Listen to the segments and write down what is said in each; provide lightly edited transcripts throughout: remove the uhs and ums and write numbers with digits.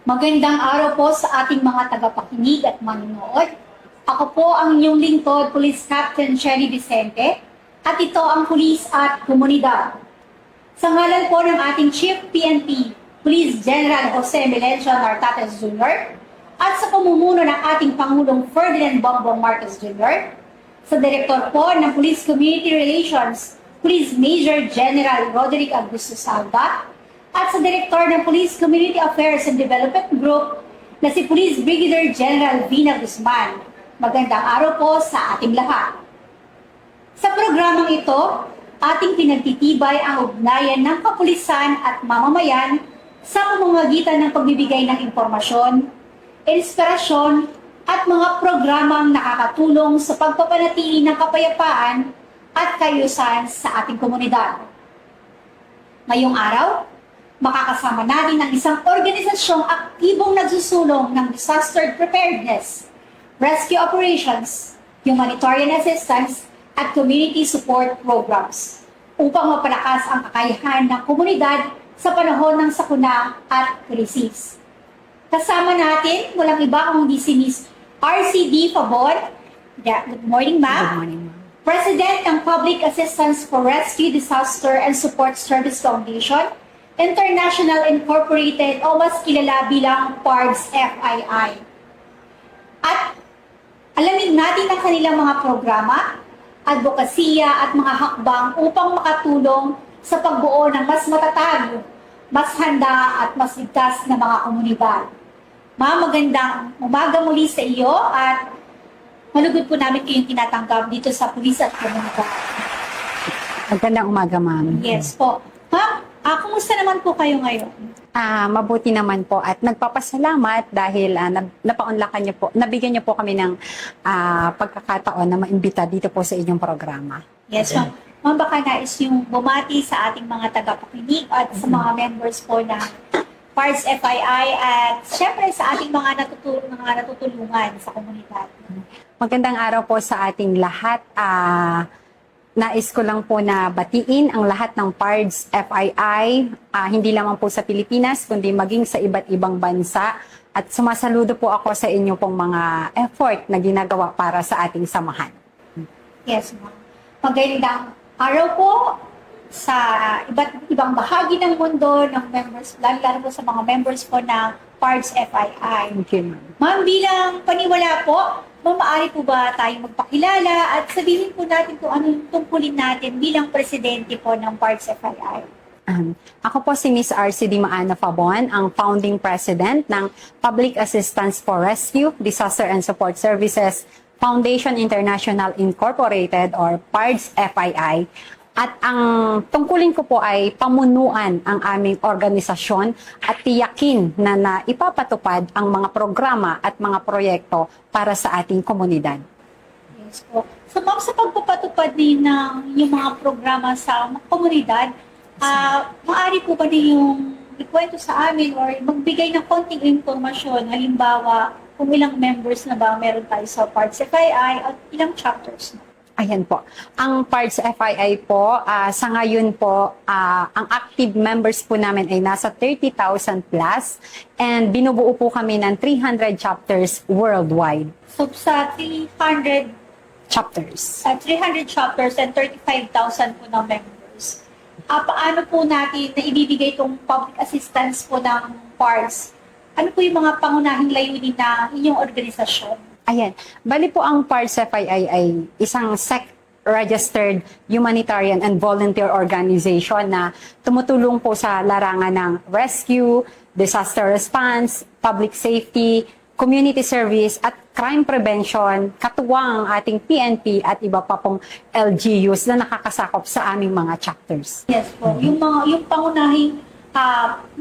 Magandang araw po sa ating mga tagapakinig at manonood. Ako po ang inyong lingkod, Police Captain Shelly Vicente, at ito ang pulis at komunidad. Sa ngalan po ng ating Chief PNP, Police General Jose Melencio Nartates Jr., at sa pamumuno ng ating Pangulong Ferdinand Bongbong Marcos Jr., sa Direktor po ng Police Community Relations, Police Major General Roderick Augusto Salva, at sa Direktor ng Police Community Affairs and Development Group na si Police Brigadier General Vina Guzman. Magandang araw po sa ating lahat. Sa programang ito, ating pinagtitibay ang ugnayan ng kapulisan at mamamayan sa pamamagitan ng pagbibigay ng impormasyon, inspirasyon, at mga programang nakakatulong sa pagpapanatili ng kapayapaan at kaayusan sa ating komunidad. Ngayong araw, makakasama natin ang isang organisasyong aktibong nagsusulong ng disaster preparedness, rescue operations, humanitarian assistance, at community support programs upang mapalakas ang kakayahan ng komunidad sa panahon ng sakuna at krisis. Kasama natin, walang iba kundi si Ms. RCD Pabon. Good morning, ma'am. Good morning, ma'am. President ng Public Assistance for Rescue, Disaster, and Support Service Foundation, International Incorporated o mas kilala bilang PARDS FII. At alamin natin ang kanilang mga programa, advokasya at mga hakbang upang makatulong sa pagbuo ng mas matatag, mas handa at mas ligtas na mga komunidad. Ma'am, magandang umaga muli sa iyo at malugod po namin kayong tinatanggap dito sa pulis at komunidad. Magandang umaga, ma'am. Yes po. Ma'am, kumusta naman po kayo ngayon? Mabuti naman po at nagpapasalamat dahil napaunlakan niyo po, nabigyan niyo po kami ng pagkakataon na maimbita dito po sa inyong programa. Yes, ma'am. Ma'am, baka nais yung bumati sa ating mga tagapakinig at sa mga members po ng PARDS FII at syempre sa ating mga natutulungan sa komunidad. Magandang araw po sa ating lahat. Nais ko lang po na batiin ang lahat ng PARDS FII, hindi lamang po sa Pilipinas, kundi maging sa iba't ibang bansa. At sumasaludo po ako sa inyo pong mga effort na ginagawa para sa ating samahan. Yes, ma'am. Magandang araw po sa iba't ibang bahagi ng mundo ng members, lalo po sa mga members po ng PARDS FII. Thank you, ma'am. Ma'am, bilang paniwala po, ma'am, maaari po ba tayong magpakilala at sabihin po natin kung ano yung tungkulin natin bilang presidente po ng PARDS FII? Ako po si Ms. RCD Maana Fabon, ang founding president ng Public Assistance for Rescue, Disaster and Support Services Foundation International Incorporated or PARDS FII. At ang tungkulin ko po ay pamunuan ang aming organisasyon at tiyakin na naipapatupad ang mga programa at mga proyekto para sa ating komunidad. Yes po. So ma'am, sa pagpapatupad din ng yung mga programa sa mga komunidad, maaari po ba din yung ikwento sa amin or magbigay ng konting informasyon, halimbawa kung ilang members na ba meron tayo sa PARDS FII at ilang chapters na? Ayan po. Ang PARDS FII po, sa ngayon po, ang active members po namin ay nasa 30,000 plus and binubuo po kami ng 300 chapters worldwide. So sa 300 Chapters. 300 chapters and 35,000 po ng members. Paano po natin na ibibigay itong public assistance po ng PARDS? Ano po yung mga pangunahing layunin ng inyong organisasyon? Ayan. Bali po ang PARDS FII ay isang SEC-registered humanitarian and volunteer organization na tumutulong po sa larangan ng rescue, disaster response, public safety, community service at crime prevention, katuwang ang ating PNP at iba pa pong LGUs na nakakasakop sa aming mga chapters. Yes po. Yung pangunahing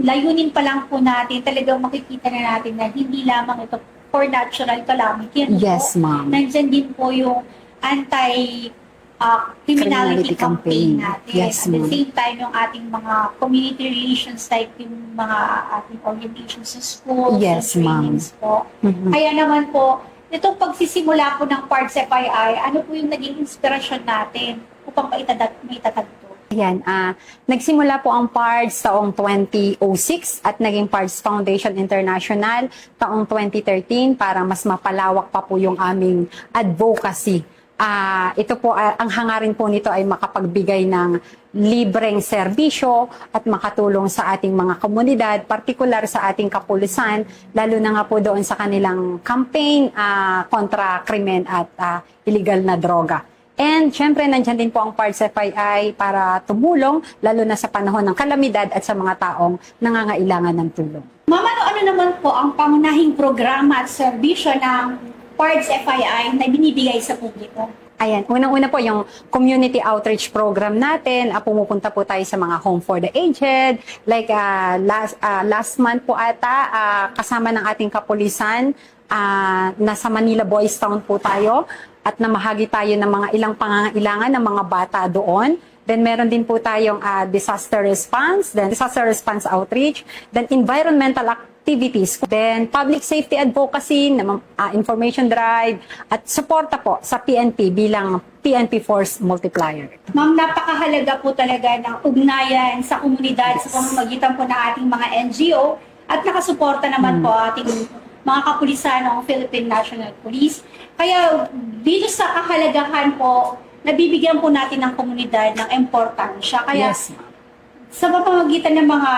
layunin pa lang po natin, talagang makikita na natin na hindi lamang ito for natural calamity. Yes, ma'am. Nandyan din po yung anti-criminality campaign natin. Yes, At the ma'am. same time, yung ating mga community relations like yung mga ating orientations sa schools, Yes, and trainings po. Kaya naman po, itong pagsisimula po ng PARDS FII, ano po yung naging inspirasyon natin upang maitatag to? Ayan, nagsimula po ang PARDS taong 2006 at naging PARDS Foundation International taong 2013 para mas mapalawak pa po yung aming advocacy. Ito po, ang hangarin po nito ay makapagbigay ng libreng serbisyo at makatulong sa ating mga komunidad, partikular sa ating kapulisan, lalo na nga po doon sa kanilang campaign kontra krimen at illegal na droga. And syempre, nandyan din po ang PARDS FII para tumulong, lalo na sa panahon ng kalamidad at sa mga taong nangangailangan ng tulong. Ma'am, ano naman po ang pangunahing programa at serbisyo ng PARDS FII na binibigay sa publiko? Ayan, unang-una po yung community outreach program natin. Pumupunta po tayo sa mga home for the aged. Like last month po ata, kasama ng ating kapulisan, nasa Manila Boys Town po tayo at namahagi tayo ng mga ilang pangangailangan ng mga bata doon. Then meron din po tayong disaster response, then disaster response outreach, then environmental activities, then public safety advocacy, information drive, at suporta po sa PNP bilang PNP Force Multiplier. Ma'am, napakahalaga po talaga ng ugnayan sa komunidad sa pamamagitan po ng ating mga NGO at nakasuporta naman po ating mga kapulisan ng Philippine National Police. Kaya dito sa kahalagahan po, nabibigyan po natin ng komunidad ng importansya. Kaya Yes. sa pamamagitan ng mga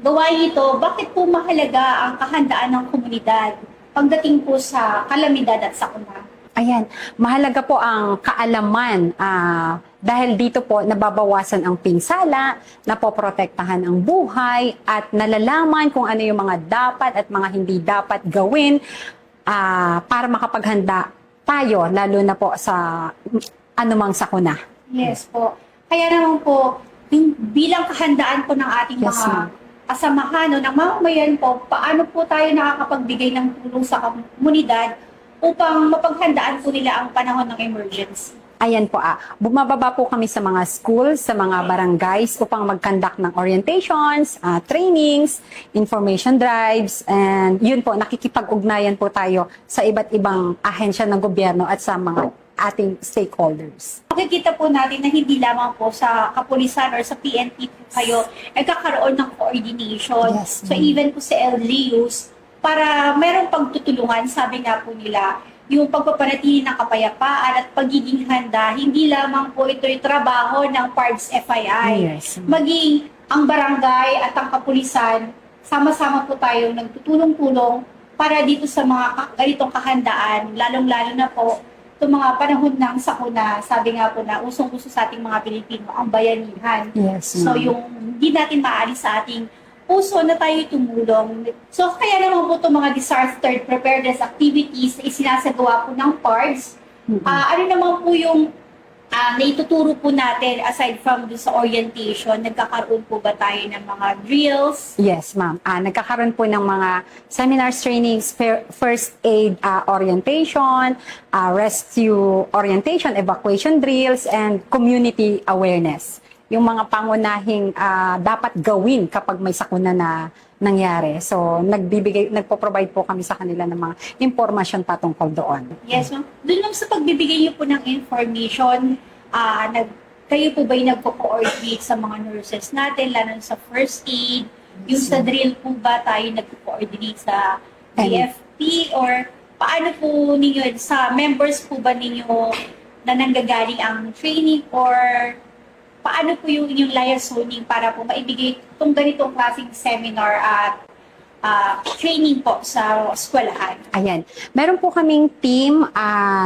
gawain ito, bakit po mahalaga ang kahandaan ng komunidad pagdating po sa kalamidad at sakuna? Ayan, mahalaga po ang kaalaman dahil dito po nababawasan ang pinsala, napoprotektahan ang buhay at nalalaman kung ano yung mga dapat at mga hindi dapat gawin para makapaghanda tayo, lalo na po sa anumang sakuna. Yes po. Kaya naman po, bilang kahandaan po ng ating Yes, mga ma'am. kasamahan ng mamamayan po, paano po tayo nakakapagbigay ng tulong sa komunidad upang mapaghandaan po nila ang panahon ng emergency? Ayan po bumababa po kami sa mga schools, sa mga barangays upang mag-conduct ng orientations, trainings, information drives, and yun po, nakikipag-ugnayan po tayo sa iba't ibang ahensya ng gobyerno at sa mga ating stakeholders. Makikita po natin na hindi lamang po sa kapulisan or sa PNP kayo nagkakaroon ng coordination. Yes, So ma'am. even po sa LGUs, para merong pagtutulungan, sabi nga po nila, yung pagpapanatili ng kapayapaan at pagiging handa, hindi lamang po ito'y trabaho ng PARDS FII. Yes. Maging ang barangay at ang kapulisan, sama-sama po tayo nagtutulong-tulong para dito sa mga ganitong kahandaan, lalong-lalo na po itong mga panahon ng sakuna, sabi nga po na usong-uso sa ating mga Pilipino, ang bayanihan. Yes, So ma'am. yung hindi natin maalis sa ating puso na tayo tumulong. So kaya naman po itong mga disaster preparedness activities na isinasagawa po ng PARDS. Ano naman po yung naituturo po natin aside from sa orientation, nagkakaroon po ba tayo ng mga drills? Yes, ma'am. Nagkakaroon po ng mga seminars, trainings, first aid orientation, rescue orientation, evacuation drills, and community awareness. Yung mga pangunahing dapat gawin kapag may sakuna na nangyari. So, nagpo-provide po kami sa kanila ng mga impormasyon patungkol doon. Yes, ma'am. Doon lang sa pagbibigay niyo po ng information, kayo po ba'y nagpo-coordinate sa mga nurses natin, lalo sa first aid? Yung sa drill po ba tayo nagpo-coordinate sa AFP? Or paano po ninyo, sa members po ba ninyo na nanggagaling ang training? Or paano po yung inyong liaising para po maibigay itong ganitong klaseng seminar at training po sa eskwelahan? Ayan. Meron po kaming team,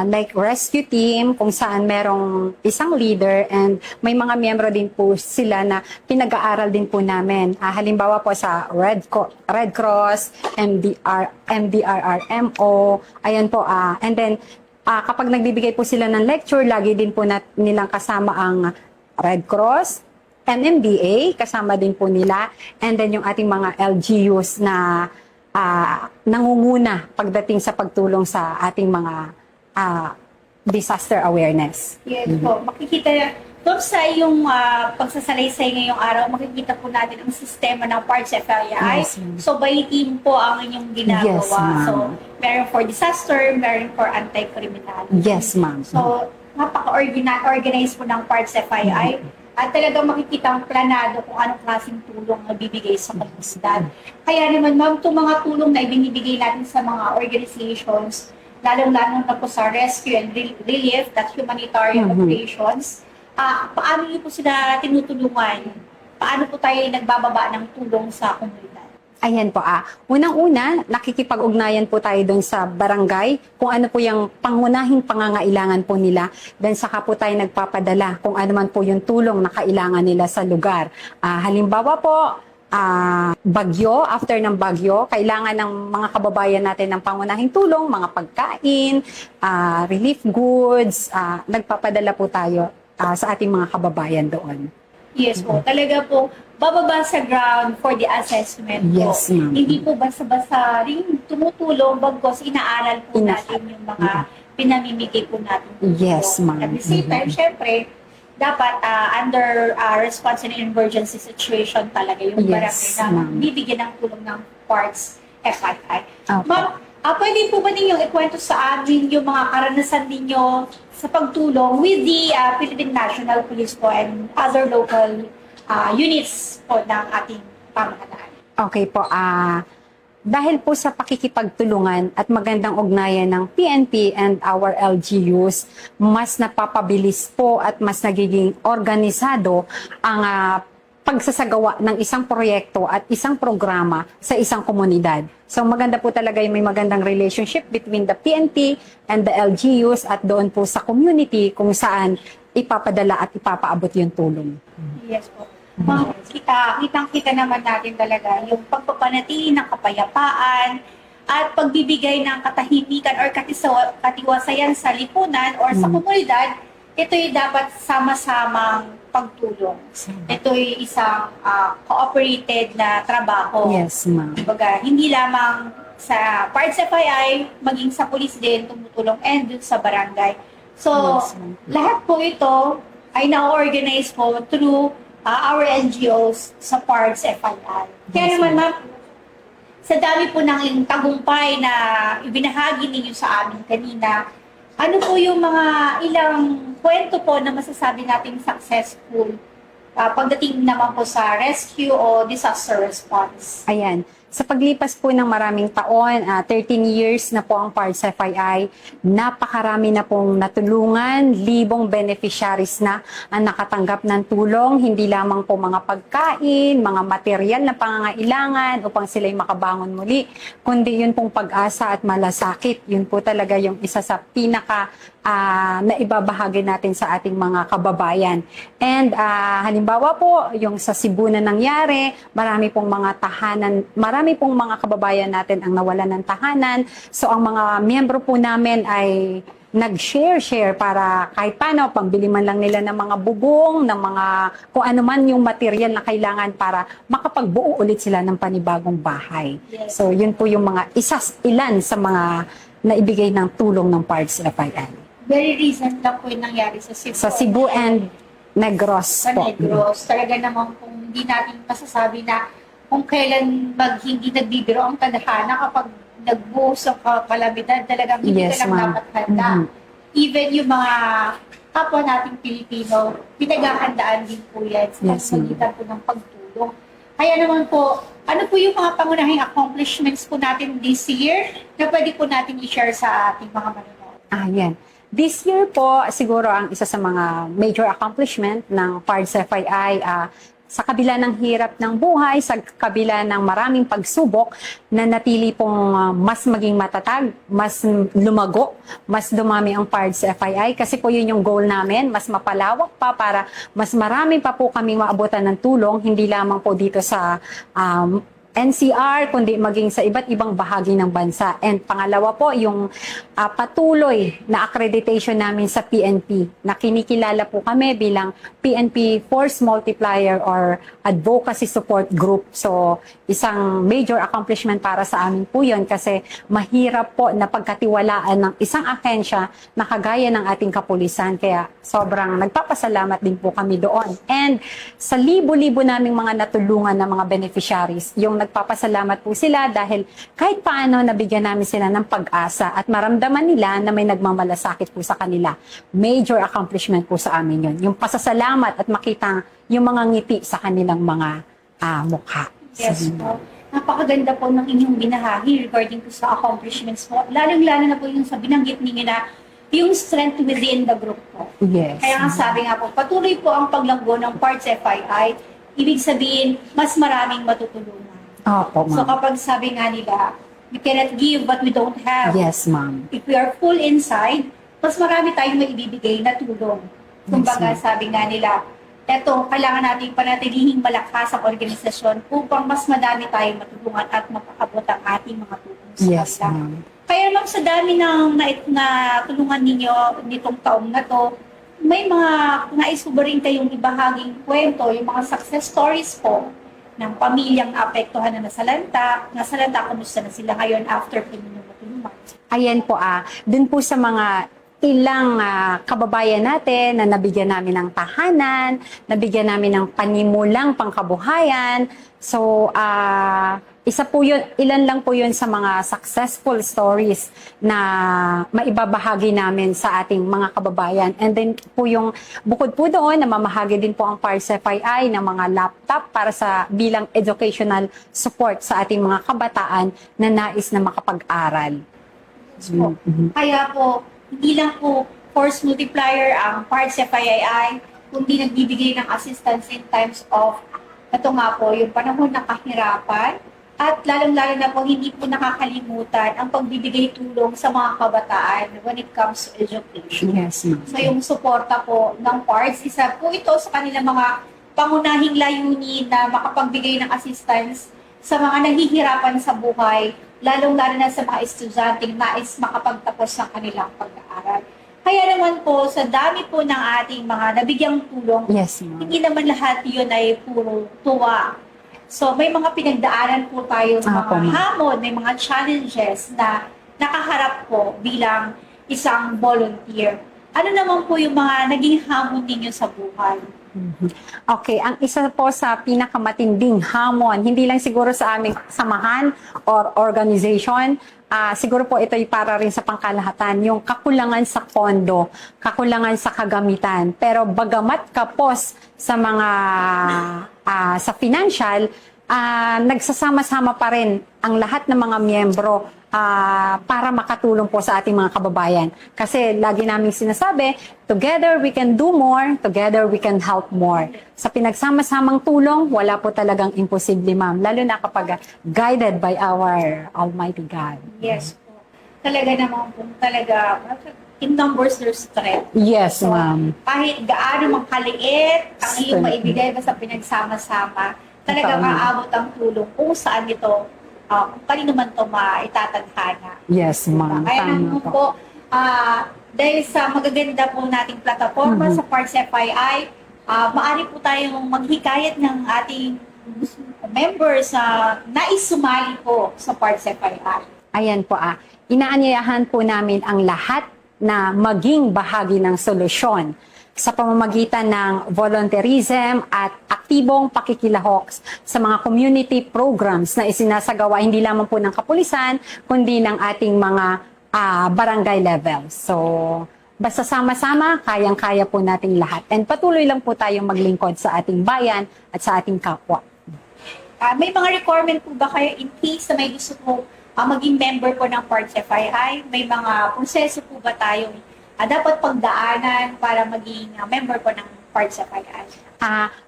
like rescue team, kung saan merong isang leader and may mga miyembro din po sila na pinag-aaral din po namin. Halimbawa po sa Red Cross, MDRRMO, ayan po. And then, kapag nagbibigay po sila ng lecture, lagi din po nilang kasama ang Red Cross, NMDA, kasama din po nila, and then yung ating mga LGUs na nangunguna pagdating sa pagtulong sa ating mga disaster awareness. Yes po. Makikita doon sa iyong pagsasalaysay ngayong araw, makikita po natin ang sistema ng PARDS FII. Yes, ma'am. So, by team po ang inyong ginagawa. Yes, ma'am. So, meron for disaster, meron for anti-criminality. Yes, ma'am. So, napaka-organize po ng PARDS FII. at talagang makikita ang planado kung anong klaseng tulong na bibigay sa komunidad. Kaya naman ma'am, itong mga tulong na ibinibigay natin sa mga organizations, lalong-lalo na po sa rescue and relief, that humanitarian operations, paano niyo po sila tinutulungan? Paano po tayo nagbababa ng tulong sa komunidad? Ayan po. Unang-una, nakikipag-ugnayan po tayo doon sa barangay kung ano po yung pangunahing pangangailangan po nila. Then saka po tayo nagpapadala kung ano man po yung tulong na kailangan nila sa lugar. Halimbawa po, bagyo, after ng bagyo, kailangan ng mga kababayan natin ng pangunahing tulong, mga pagkain, relief goods, nagpapadala po tayo sa ating mga kababayan doon. Yes po, talaga po, bababa sa ground for the assessment po. Yes, ma'am. Hindi po basta-basta rin tumutulong, bagkos inaaral po natin yung mga pinamimigay po natin. Yes, ma'am. At the same time, syempre, dapat under response and emergency situation talaga yung Yes, barangay na ma'am. bibigyan ng tulong ng parts FII. Opo. Ma'am, pwede po ba ninyong ikwento sa amin yung mga karanasan ninyo sa pagtulong with the Philippine National Police po and other local units po ng ating pamahalaan? Okay po. Dahil po sa pakikipagtulungan at magandang ugnayan ng PNP and our LGUs, mas napapabilis po at mas nagiging organisado ang pagsasagawa ng isang proyekto at isang programa sa isang komunidad. So maganda po talaga yung may magandang relationship between the PNP and the LGUs at doon po sa community kung saan ipapadala at ipapaabot yung tulong. Yes po. Ma'am, kitang-kita naman natin talaga yung pagpapanatili ng kapayapaan at pagbibigay ng katahimikan or katiwasayan sa lipunan or sa komunidad. Ito'y dapat sama-samang pagtulong. Ito'y isang cooperated na trabaho. Yes, ma'am. Kumbaga, hindi lamang sa parts FII, maging sa police din tumutulong and dun sa barangay. So, Yes, ma'am. lahat po ito ay na-organize po through our NGOs sa parts FII. Kaya Yes, naman ma'am, sa dami po ng tagumpay na ibinahagi ninyo sa amin kanina, ano po yung mga ilang kwento po na masasabi nating successful pagdating naman po sa rescue o disaster response? Ayan. Sa paglipas po ng maraming taon, 13 years na po ang PARS FII, napakarami na pong natulungan, libong beneficiaries na ang nakatanggap ng tulong, hindi lamang po mga pagkain, mga material na pangangailangan upang sila'y makabangon muli, kundi yun pong pag-asa at malasakit. Yun po talaga yung isa sa pinaka na ibabahagi natin sa ating mga kababayan. And halimbawa po, yung sa Cebu na nangyari, marami pong mga kababayan natin ang nawalan ng tahanan. So ang mga miyembro po namin ay nag-share para kahit paano, pambili man lang nila ng mga bubong, ng mga kung ano man yung material na kailangan para makapagbuo ulit sila ng panibagong bahay. Yes. So yun po yung mga ilan sa mga naibigay ng tulong ng PARS FII. Very recent lang po yung nangyari sa Cebu. Sa Cebu and Negros Sa po. Negros. Talaga naman kung hindi natin masasabi na kung kailan hindi nagbibiro ang tadhana kapag nagbuhos ang kalamidad, talagang hindi Yes, ka lang ma'am. dapat handa. Even yung mga kapwa nating Pilipino, pinaghahandaan din po yan sa Yes, ma'am. magitan po ng pagtulong. Kaya naman po, ano po yung mga pangunahing accomplishments po natin this year na pwede po natin i-share sa ating mga manonood? Yan. This year po, siguro ang isa sa mga major accomplishment ng PARS FII, sa kabila ng hirap ng buhay, sa kabila ng maraming pagsubok, na natili pong mas maging matatag, mas lumago, mas dumami ang PARS FII. Kasi po yun yung goal namin, mas mapalawak pa para mas marami pa po kaming maabutan ng tulong, hindi lamang po dito sa NCR, kundi maging sa iba't ibang bahagi ng bansa. And pangalawa po, yung patuloy na accreditation namin sa PNP, na kinikilala po kami bilang PNP Force Multiplier or Advocacy Support Group. So, isang major accomplishment para sa amin po yun kasi mahirap po na pagkatiwalaan ng isang ahensya na kagaya ng ating kapulisan. Kaya sobrang nagpapasalamat din po kami doon. And sa libo-libo naming mga natulungan ng mga beneficiaries, yung nagpapasalamat po sila dahil kahit paano nabigyan namin sila ng pag-asa at maramdaman nila na may nagmamalasakit po sa kanila. Major accomplishment po sa amin yun. Yung pasasalamat at makita yung mga ngiti sa kanilang mga mukha. Yes po. Napakaganda po ng inyong binahagi regarding po sa accomplishments po. Lalong-lalo na po yung sa binanggit ninyo na yung strength within the group po. Yes. Kaya nga sabi nga po, patuloy po ang paglanggo ng Parts FII. Ibig sabihin, mas maraming matutulungan. Opo, So ma'am. kapag sabi nga nila, we cannot give what we don't have. Yes, ma'am. If we are full inside, mas marami tayong maibibigay na tulong. Kumbaga, Yes, sabi nga nila, eto, kailangan natin panatilihing malakas ang organisasyon upang mas madami tayong matulungan at mapakabot ang ating mga tulong sa Yes, kanila. ma'am. Kaya ma'am, sa dami ng na tulungan ninyo nitong taong na to, may mga nais ko ba rin kayong ibahaging kwento, yung mga success stories po ng pamilyang apektuhan na nasalanta, kumusta na sila ngayon after po ninyo matulungan? Ayan po dun po sa mga ilang kababayan natin na nabigyan namin ng tahanan, nabigyan namin ng panimulang pangkabuhayan. So, isa po yun, ilan lang po yun sa mga successful stories na maibabahagi namin sa ating mga kababayan. And then po yung bukod po doon, namamahagi din po ang Parts FII ng mga laptop para sa bilang educational support sa ating mga kabataan na nais na makapag-aral. Po. Kaya po, hindi lang po force multiplier ang Parts FII, kundi nagbibigay ng assistance in times of, ito nga po, yung panahon ng kahirapan, at lalong-lalo na po, hindi po nakakalimutan ang pagbibigay tulong sa mga kabataan when it comes to education. Yes, ma'am. So yung suporta po ng Parts, isa po ito sa kanilang mga pangunahing layunin na makapagbigay ng assistance sa mga nahihirapan sa buhay, lalong-lalo na sa mga estudyanteng nais makapagtapos ng kanilang pag-aaral. Kaya naman po, sa dami po ng ating mga nabigyang tulong, Yes, ma'am. hindi naman lahat yun ay puro tuwa. So may mga pinagdaanan po tayo, mga ma'am. hamon, may mga challenges na nakaharap po bilang isang volunteer. Ano naman po yung mga naging hamon ninyo sa buhay? Okay, ang isa po sa pinakamatinding hamon, hindi lang siguro sa aming samahan or organization, siguro po ito ay para rin sa pangkalahatan, yung kakulangan sa pondo, kakulangan sa kagamitan. Pero bagamat kapos sa mga sa financial, nagsasama-sama pa rin ang lahat ng mga miyembro para makatulong po sa ating mga kababayan. Kasi lagi naming sinasabi, together we can do more, together we can help more. Sa pinagsama-samang tulong, wala po talagang imposible, ma'am. Lalo na kapag guided by our Almighty God. Yes po. Talaga naman po, talaga, in numbers there's strength. Yes, So, ma'am. kahit gaano mang kaliit ang iyong Strength. maibigay basta pinagsama-sama, talaga Totoo. maabot ang tulong kung saan ito, kung kanino man ito maitatadhana. Yes, ma'am. Kaya Tama naman po. po, dahil sa magaganda po nating plataforma sa Parts FII, maaari po tayong maghikayat ng ating members na nais sumali po sa Parts FII. Ayan po inaanyayahan po namin ang lahat na maging bahagi ng solusyon sa pamamagitan ng volunteerism at aktibong pakikilahok sa mga community programs na isinasagawa hindi lamang po ng kapulisan, kundi ng ating mga barangay levels. So, basta sama-sama, kayang-kaya po nating lahat. And patuloy lang po tayong maglingkod sa ating bayan at sa ating kapwa. May mga requirement po ba kayo in case na may gusto po maging member po ng Parts FII? May mga proseso po ba tayong dapat pagdaanan para maging member po ng Parts FII?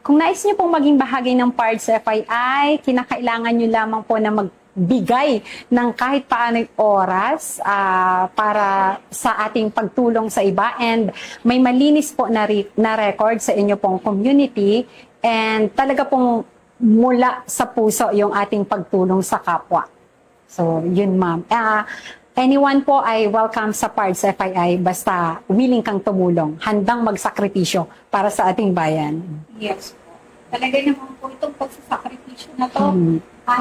Kung nais niyo pong maging bahagi ng Parts FII, kinakailangan niyo lamang po na magbigay ng kahit paano'y oras para sa ating pagtulong sa iba. And may malinis po na record sa inyo pong community. And talaga pong mula sa puso yung ating pagtulong sa kapwa. So, yun ma'am. Anyone po ay welcome sa Parts FII basta willing kang tumulong, handang magsakripisyo para sa ating bayan. Yes po. Talaga naman po itong pagsasakripisyo na to,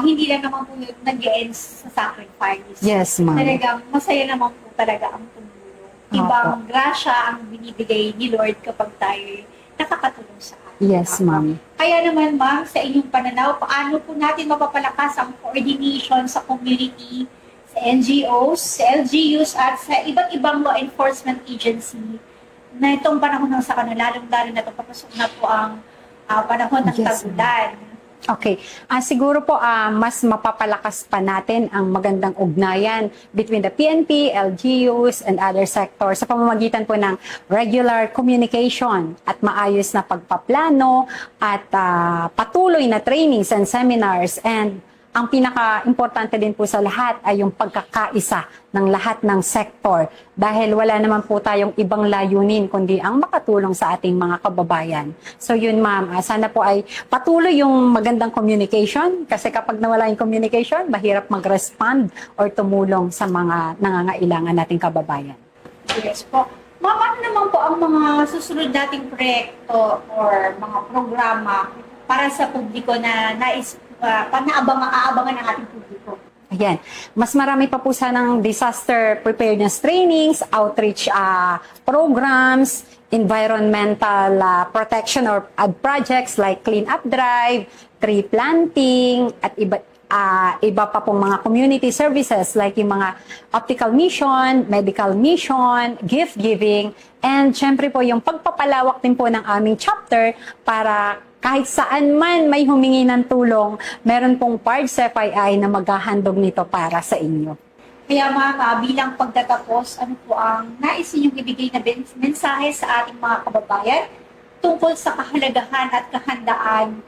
hindi lang naman po yung nag-end sa sacrifice. Yes, ma'am. Talagang masaya naman po talaga ang tumulong. Ibang grasya ang binibigay ni Lord kapag tayo nakakatulong sa atin. Yes, ma'am. Kaya naman, ma'am, sa inyong pananaw, paano po natin mapapalakas ang coordination sa community, sa NGOs, sa LGUs, at sa iba't ibang law enforcement agency na itong panahon ng sakuna, lalong-lalo na ito, papasok na po ang panahon ng Yes, tagulan. Okay. Siguro po mas mapapalakas pa natin ang magandang ugnayan between the PNP, LGUs, and other sectors sa pamamagitan po ng regular communication at maayos na pagpaplano at patuloy na trainings and seminars. And ang pinaka-importante din po sa lahat ay yung pagkakaisa ng lahat ng sektor dahil wala naman po tayong ibang layunin kundi ang makatulong sa ating mga kababayan. So yun ma'am, sana po ay patuloy yung magandang communication kasi kapag nawala yung communication, mahirap mag-respond or tumulong sa mga nangangailangan nating kababayan. Yes po. Ma'am, ano naman po ang mga susunod nating proyekto or mga programa para sa publiko na aabangan ng ating publiko? Ayan. Mas marami pa po sanang disaster preparedness trainings, outreach programs, environmental protection or projects like clean up drive, tree planting, at iba pa pong mga community services like yung mga optical mission, medical mission, gift giving, and syempre po yung pagpapalawak din po ng aming chapter para kahit saan man may humingi ng tulong, meron pong PARDS FII na maghahandog nito para sa inyo. Kaya mga bilang pagtatapos, ano po ang nais ninyong ibigay na mensahe sa ating mga kababayan tungkol sa kahalagahan at kahandaan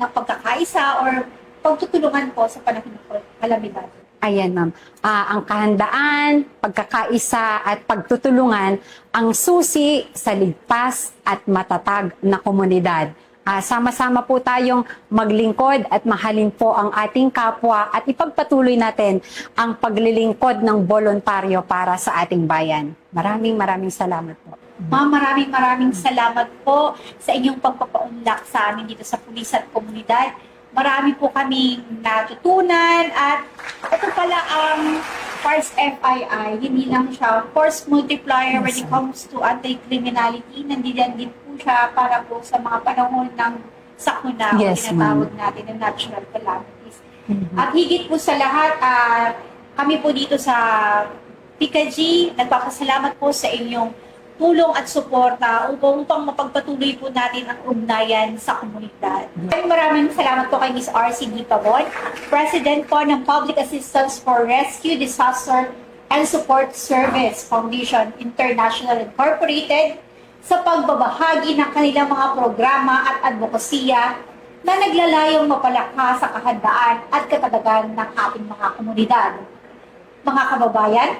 ng pagkakaisa or pagtutulungan po sa panahon ng kalamidad? Ayan, ma'am. Ang kahandaan, pagkakaisa at pagtutulungan ang susi sa ligtas at matatag na komunidad. Sama-sama po tayong maglingkod at mahalin po ang ating kapwa at ipagpatuloy natin ang paglilingkod ng voluntaryo para sa ating bayan. Maraming salamat po. Ma'am, maraming salamat po sa inyong pagpapaunlak sa amin dito sa Pulis at Komunidad. Marami po kaming natutunan at ito pala ang PARDS FII, hindi lang siya force multiplier when it comes to anti-criminality. Nandiyan din po siya para po sa mga panahon ng sakuna o tinatawag natin ng natural calamities. At higit po sa lahat, kami po dito sa PICAG, nagpapasalamat po sa inyong tulong at suporta upang mapagpatuloy po natin ang ugnayan sa komunidad. Maraming salamat po kay Ms. R.C. Pabon, President po ng Public Assistance for Rescue, Disaster, and Support Service Foundation International Incorporated sa pagbabahagi ng kanilang mga programa at advokasya na naglalayong mapalakas sa kahandaan at katatagan ng ating mga komunidad. Mga kababayan,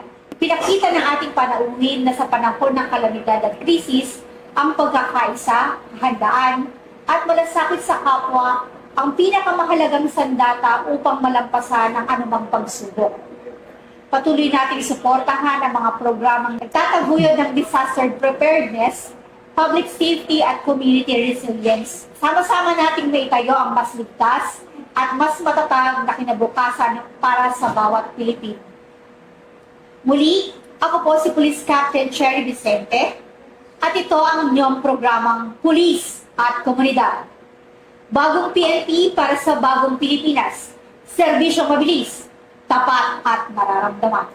pinakita ng ating panauhin na sa panahon ng kalamidad at krisis, ang pagkakaisa, kahandaan, at malasakit sa kapwa ang pinakamahalagang sandata upang malampasan ang anumang pagsubok. Patuloy nating suportahan ang mga programang nagtataguyod ng disaster preparedness, public safety at community resilience. Sama-sama nating maitayo ang mas ligtas at mas matatag na kinabukasan para sa bawat Pilipino. Muli, ako po si Police Captain Cherry Vicente at ito ang inyong programang Pulis at Komunidad. Bagong PNP para sa bagong Pilipinas. Serbisyong mabilis, tapat at nararamdaman.